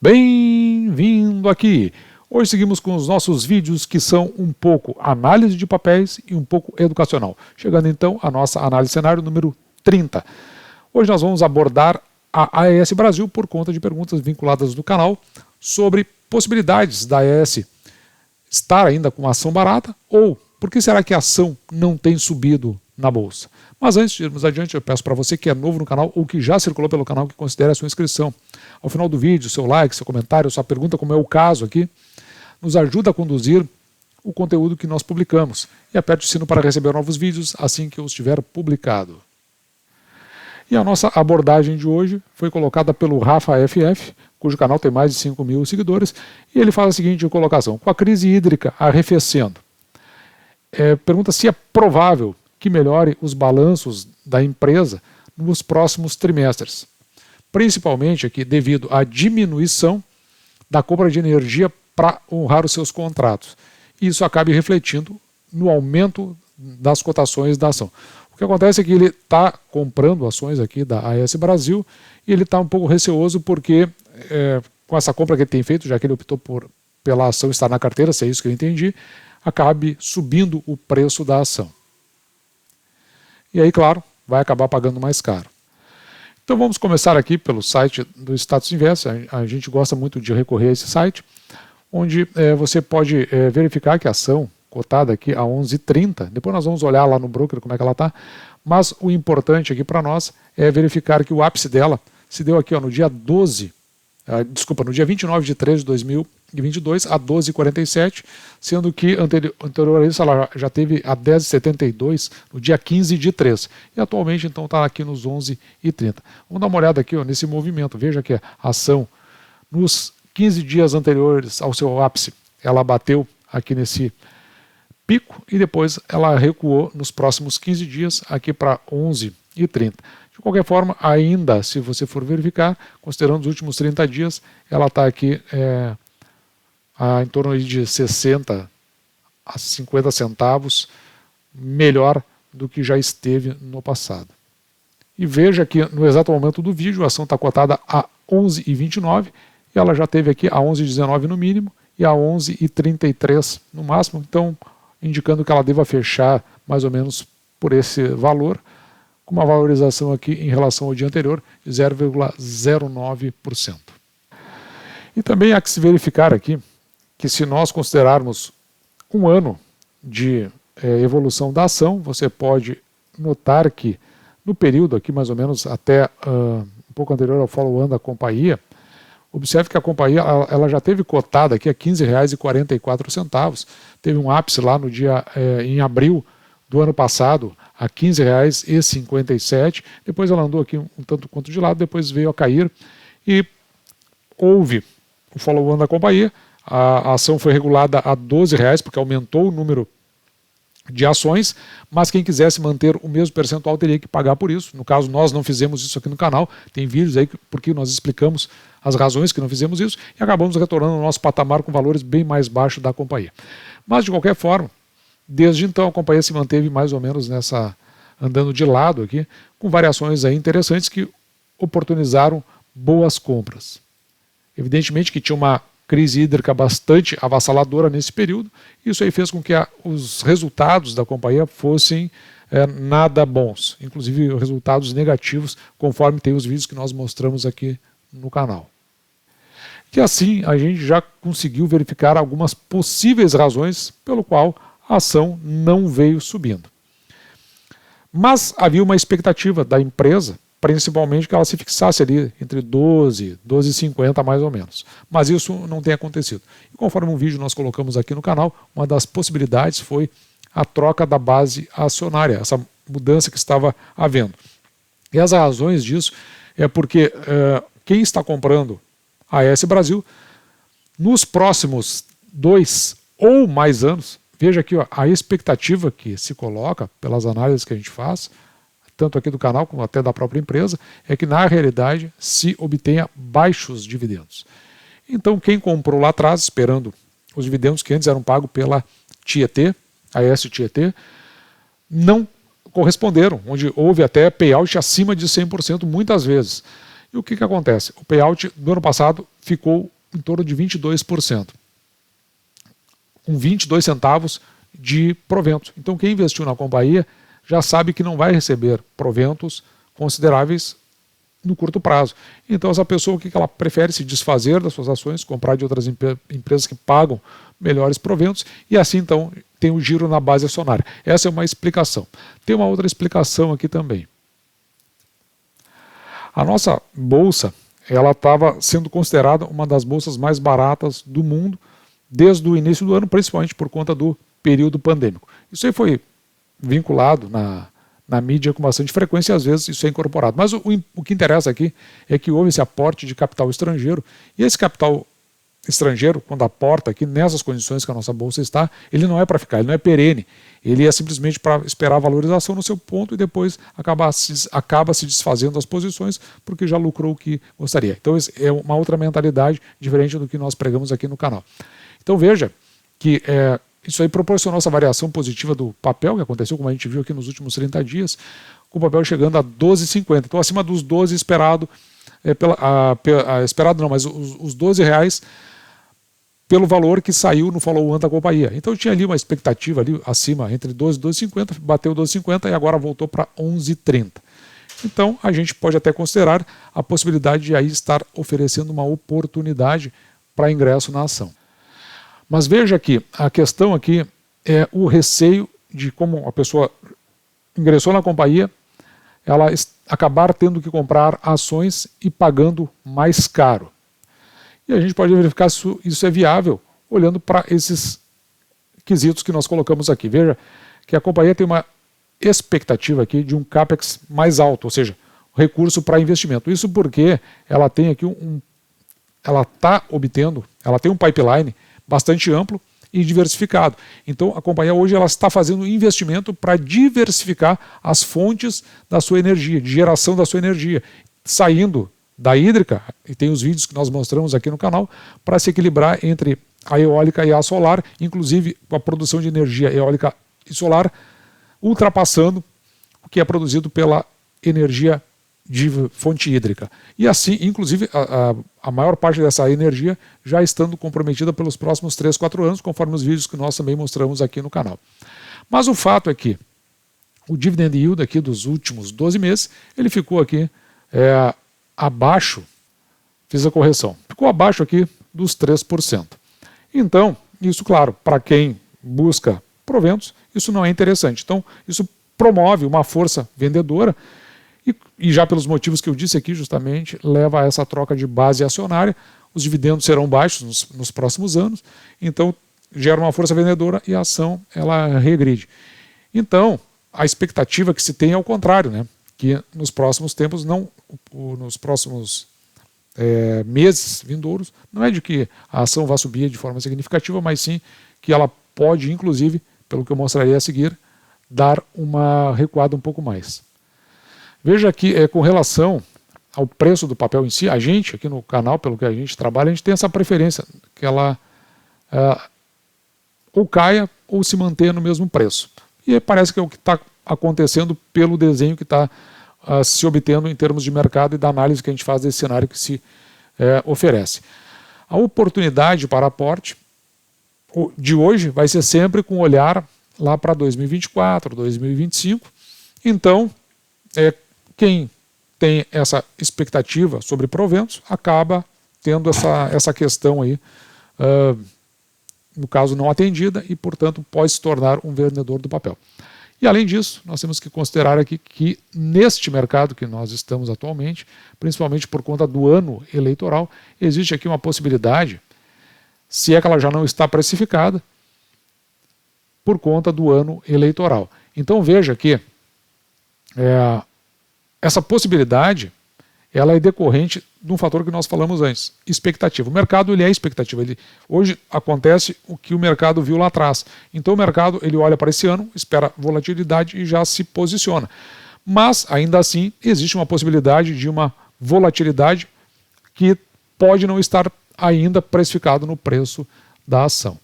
Bem-vindo aqui! Hoje seguimos com os nossos vídeos que são um pouco análise de papéis e um pouco educacional. Chegando então à nossa análise de cenário número 30. Hoje nós vamos abordar a AES Brasil por conta de perguntas vinculadas do canal sobre possibilidades da AES estar ainda com ação barata ou por que será que a ação não tem subido na bolsa. Mas antes de irmos adiante, eu peço para você que é novo no canal ou que já circulou pelo canal que considere a sua inscrição. Ao final do vídeo, seu like, seu comentário, sua pergunta, como é o caso aqui, nos ajuda a conduzir o conteúdo que nós publicamos. E aperte o sino para receber novos vídeos assim que eu os tiver publicado. E a nossa abordagem de hoje foi colocada pelo Rafa FF, cujo canal tem mais de 5 mil seguidores, e ele faz a seguinte colocação: com a crise hídrica arrefecendo, pergunta se é provável que melhore os balanços da empresa nos próximos trimestres, principalmente aqui devido à diminuição da compra de energia para honrar os seus contratos. E isso acabe refletindo no aumento das cotações da ação. O que acontece é que ele está comprando ações aqui da AES Brasil e ele está um pouco receoso porque com essa compra que ele tem feito, já que ele optou pela ação estar na carteira, se é isso que eu entendi, acabe subindo o preço da ação. E aí, claro, vai acabar pagando mais caro. Então vamos começar aqui pelo site do Status Invest. A gente gosta muito de recorrer a esse site, onde você pode verificar que a ação cotada aqui a 11,30, depois nós vamos olhar lá no broker como é que ela está, mas o importante aqui para nós é verificar que o ápice dela se deu aqui no dia 29 de 3 de 2022 a 12,47, sendo que anterior a isso ela já teve a 10,72 no dia 15 de 3, e atualmente então está aqui nos 11,30. Vamos dar uma olhada aqui nesse movimento. Veja que a ação nos 15 dias anteriores ao seu ápice, ela bateu aqui nesse pico e depois ela recuou nos próximos 15 dias aqui para 11,30. De qualquer forma, ainda se você for verificar, considerando os últimos 30 dias, ela está aqui em torno de 60 a 50 centavos melhor do que já esteve no passado. E veja que no exato momento do vídeo a ação está cotada a 11,29 e ela já teve aqui a 11,19 no mínimo e a 11,33 no máximo, então indicando que ela deva fechar mais ou menos por esse valor, com uma valorização aqui em relação ao dia anterior de 0,09%. E também há que se verificar aqui que se nós considerarmos um ano de evolução da ação, você pode notar que no período aqui mais ou menos até um pouco anterior ao follow-on da companhia, observe que a companhia ela já teve cotada aqui a R$ 15,44, teve um ápice lá no dia em abril do ano passado a R$ 15,57, depois ela andou aqui um tanto quanto de lado, depois veio a cair e houve o follow-on da companhia, a ação foi regulada a R$ 12, porque aumentou o número de ações, mas quem quisesse manter o mesmo percentual teria que pagar por isso. No caso, nós não fizemos isso aqui no canal, tem vídeos aí porque nós explicamos as razões que não fizemos isso e acabamos retornando ao nosso patamar com valores bem mais baixos da companhia. Mas, de qualquer forma, desde então a companhia se manteve mais ou menos andando de lado aqui, com variações aí interessantes que oportunizaram boas compras. Evidentemente que tinha uma crise hídrica bastante avassaladora nesse período, isso aí fez com que os resultados da companhia fossem nada bons, inclusive resultados negativos, conforme tem os vídeos que nós mostramos aqui no canal. E assim a gente já conseguiu verificar algumas possíveis razões pelo qual a ação não veio subindo. Mas havia uma expectativa da empresa, principalmente que ela se fixasse ali entre 12, 12,50 mais ou menos. Mas isso não tem acontecido. E conforme um vídeo nós colocamos aqui no canal, uma das possibilidades foi a troca da base acionária, essa mudança que estava havendo. E as razões disso é porque quem está comprando a AES Brasil, nos próximos 2 ou mais anos, veja aqui a expectativa que se coloca pelas análises que a gente faz, tanto aqui do canal como até da própria empresa, é que na realidade se obtenha baixos dividendos. Então quem comprou lá atrás, esperando os dividendos que antes eram pagos pela Tietê, AES Tietê, não corresponderam, onde houve até payout acima de 100% muitas vezes. E o que acontece? O payout do ano passado ficou em torno de 22%, com 22 centavos de proventos. Então quem investiu na companhia já sabe que não vai receber proventos consideráveis no curto prazo. Então essa pessoa, o que ela prefere? Se desfazer das suas ações, comprar de outras empresas que pagam melhores proventos, e assim então tem o giro na base acionária. Essa é uma explicação. Tem uma outra explicação aqui também. A nossa bolsa, ela estava sendo considerada uma das bolsas mais baratas do mundo desde o início do ano, principalmente por conta do período pandêmico. Isso aí foi vinculado na mídia com bastante frequência e às vezes isso é incorporado. Mas o que interessa aqui é que houve esse aporte de capital estrangeiro, e esse capital estrangeiro, quando aporta aqui nessas condições que a nossa bolsa está, ele não é para ficar, ele não é perene, ele é simplesmente para esperar a valorização no seu ponto e depois acaba se desfazendo das posições porque já lucrou o que gostaria. Então é uma outra mentalidade diferente do que nós pregamos aqui no canal. Então veja que isso aí proporcionou essa variação positiva do papel, que aconteceu, como a gente viu aqui nos últimos 30 dias, com o papel chegando a 12,50. Então acima dos 12 esperado, esperado não, mas os R$12 pelo valor que saiu no follow-on da companhia. Então tinha ali uma expectativa ali acima, entre 12 e 12,50, bateu 12,50 e agora voltou para 11,30. Então a gente pode até considerar a possibilidade de aí estar oferecendo uma oportunidade para ingresso na ação. Mas veja que a questão aqui é o receio de como a pessoa ingressou na companhia, ela acabar tendo que comprar ações e pagando mais caro. E a gente pode verificar se isso é viável olhando para esses quesitos que nós colocamos aqui. Veja que a companhia tem uma expectativa aqui de um CAPEX mais alto, ou seja, recurso para investimento. Isso porque ela tem aqui ela tem um pipeline bastante amplo e diversificado. Então a companhia hoje ela está fazendo um investimento para diversificar as fontes da sua energia, de geração da sua energia, saindo da hídrica, e tem os vídeos que nós mostramos aqui no canal, para se equilibrar entre a eólica e a solar, inclusive com a produção de energia eólica e solar ultrapassando o que é produzido pela energia de fonte hídrica. E assim, inclusive, a maior parte dessa energia já estando comprometida pelos próximos 3, 4 anos, conforme os vídeos que nós também mostramos aqui no canal. Mas o fato é que o dividend yield aqui dos últimos 12 meses, ele ficou aqui abaixo, fiz a correção, ficou abaixo aqui dos 3%. Então, isso, claro, para quem busca proventos, isso não é interessante. Então, isso promove uma força vendedora e já pelos motivos que eu disse aqui, justamente, leva a essa troca de base acionária. Os dividendos serão baixos nos próximos anos, então gera uma força vendedora e a ação ela regride. Então, a expectativa que se tem é o contrário, né? Que nos próximos tempos, nos próximos meses vindouros, não é de que a ação vá subir de forma significativa, mas sim que ela pode, inclusive, pelo que eu mostrarei a seguir, dar uma recuada um pouco mais. Veja que com relação ao preço do papel em si, a gente aqui no canal, pelo que a gente trabalha, a gente tem essa preferência, que ela ou caia ou se mantenha no mesmo preço. E parece que é o que está acontecendo pelo desenho que está se obtendo em termos de mercado e da análise que a gente faz desse cenário que se oferece. A oportunidade para aporte de hoje vai ser sempre com olhar lá para 2024, 2025. Então, quem tem essa expectativa sobre proventos acaba tendo essa questão aí, no caso não atendida, e portanto pode se tornar um vendedor do papel. E além disso, nós temos que considerar aqui que neste mercado que nós estamos atualmente, principalmente por conta do ano eleitoral, existe aqui uma possibilidade, se é que ela já não está precificada, por conta do ano eleitoral. Então veja que essa possibilidade ela é decorrente de um fator que nós falamos antes, expectativa. O mercado ele é expectativa. Hoje acontece o que o mercado viu lá atrás. Então o mercado ele olha para esse ano, espera volatilidade e já se posiciona. Mas ainda assim existe uma possibilidade de uma volatilidade que pode não estar ainda precificado no preço da ação.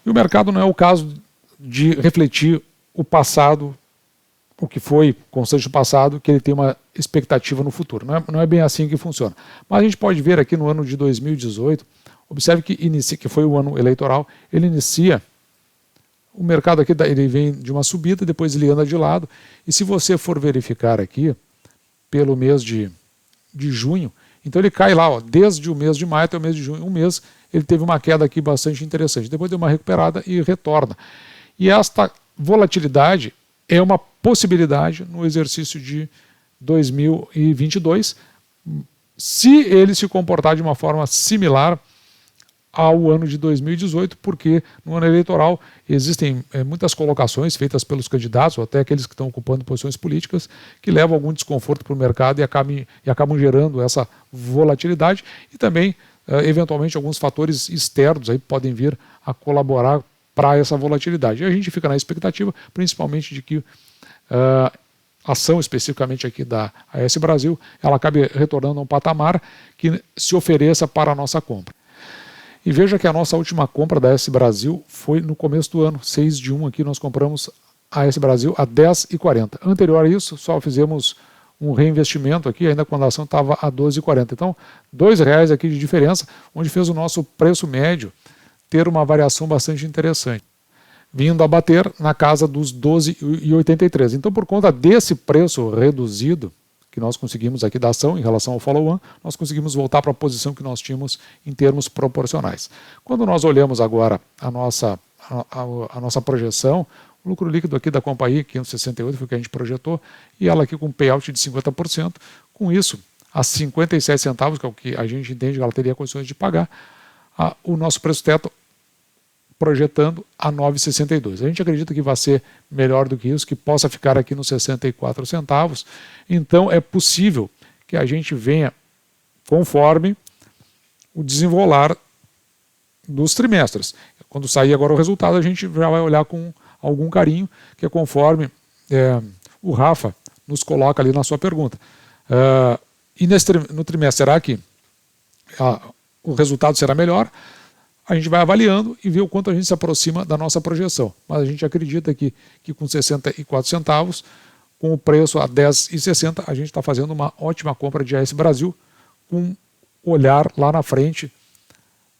E o mercado não é o caso de refletir o passado o que foi constante no passado, que ele tem uma expectativa no futuro. Não é bem assim que funciona. Mas a gente pode ver aqui no ano de 2018, observe que foi o ano eleitoral, ele inicia, o mercado aqui ele vem de uma subida, depois ele anda de lado, e se você for verificar aqui, pelo mês de junho, então ele cai lá, ó, desde o mês de maio até o mês de junho, um mês, ele teve uma queda aqui bastante interessante, depois deu uma recuperada e retorna. E esta volatilidade é uma possibilidade no exercício de 2022, se ele se comportar de uma forma similar ao ano de 2018, porque no ano eleitoral existem muitas colocações feitas pelos candidatos, ou até aqueles que estão ocupando posições políticas, que levam algum desconforto para o mercado e acabam gerando essa volatilidade, e também, eventualmente, alguns fatores externos aí podem vir a colaborar para essa volatilidade. E a gente fica na expectativa, principalmente de que a ação especificamente aqui da AS Brasil, ela acabe retornando a um patamar que se ofereça para a nossa compra. E veja que a nossa última compra da AS Brasil foi no começo do ano, 6/1 aqui nós compramos a AS Brasil a R$10,40. Anterior a isso, só fizemos um reinvestimento aqui, ainda quando a ação estava a R$12,40. Então, R$2 aqui de diferença, onde fez o nosso preço médio ter uma variação bastante interessante, vindo a bater na casa dos R$12,83. Então, por conta desse preço reduzido que nós conseguimos aqui da ação em relação ao follow-on, nós conseguimos voltar para a posição que nós tínhamos em termos proporcionais. Quando nós olhamos agora a nossa projeção, o lucro líquido aqui da companhia, 568, foi o que a gente projetou, e ela aqui com payout de 50%, com isso, a 57 centavos, que é o que a gente entende que ela teria condições de pagar, o nosso preço teto projetando a 9,62. A gente acredita que vai ser melhor do que isso, que possa ficar aqui nos 64 centavos. Então é possível que a gente venha conforme o desenrolar dos trimestres. Quando sair agora o resultado, a gente já vai olhar com algum carinho, que é conforme o Rafa nos coloca ali na sua pergunta. E no trimestre, será que o resultado será melhor? A gente vai avaliando e vê o quanto a gente se aproxima da nossa projeção. Mas a gente acredita que com 64 centavos, com o preço a 10,60, a gente está fazendo uma ótima compra de AS Brasil, com olhar lá na frente,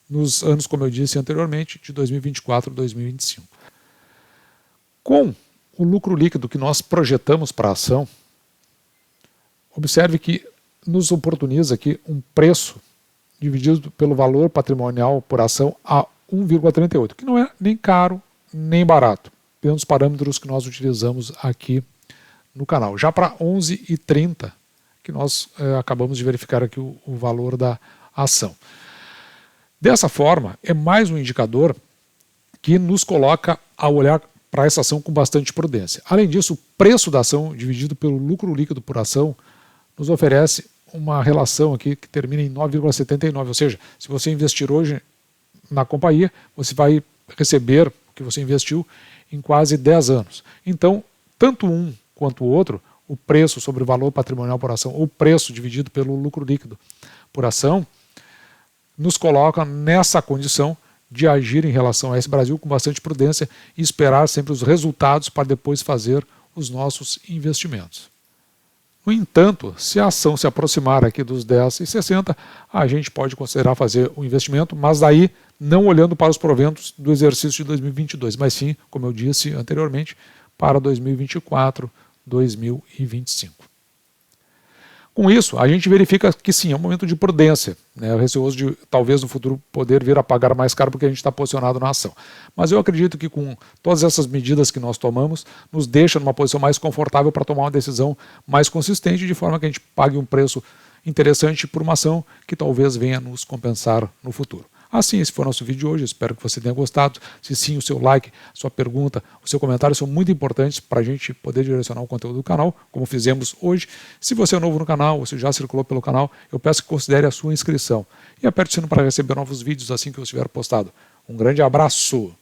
nos anos, como eu disse anteriormente, de 2024 e 2025. Com o lucro líquido que nós projetamos para a ação, observe que nos oportuniza aqui um preço dividido pelo valor patrimonial por ação a 1,38, que não é nem caro nem barato, pelos parâmetros que nós utilizamos aqui no canal. Já para 11,30, que nós acabamos de verificar aqui o valor da ação. Dessa forma, é mais um indicador que nos coloca a olhar para essa ação com bastante prudência. Além disso, o preço da ação dividido pelo lucro líquido por ação nos oferece uma relação aqui que termina em 9,79, ou seja, se você investir hoje na companhia, você vai receber o que você investiu em quase 10 anos. Então, tanto um quanto o outro, o preço sobre o valor patrimonial por ação, ou o preço dividido pelo lucro líquido por ação, nos coloca nessa condição de agir em relação a esse Brasil com bastante prudência e esperar sempre os resultados para depois fazer os nossos investimentos. No entanto, se a ação se aproximar aqui dos 10,60, a gente pode considerar fazer o investimento, mas daí não olhando para os proventos do exercício de 2022, mas sim, como eu disse anteriormente, para 2024, 2025. Com isso, a gente verifica que sim, é um momento de prudência, né? Receoso de talvez no futuro poder vir a pagar mais caro porque a gente está posicionado na ação. Mas eu acredito que com todas essas medidas que nós tomamos, nos deixa numa posição mais confortável para tomar uma decisão mais consistente, de forma que a gente pague um preço interessante por uma ação que talvez venha nos compensar no futuro. Assim, esse foi o nosso vídeo de hoje, espero que você tenha gostado. Se sim, o seu like, sua pergunta, o seu comentário são muito importantes para a gente poder direcionar o conteúdo do canal, como fizemos hoje. Se você é novo no canal, ou se já circulou pelo canal, eu peço que considere a sua inscrição. E aperte o sino para receber novos vídeos assim que eu estiver postado. Um grande abraço!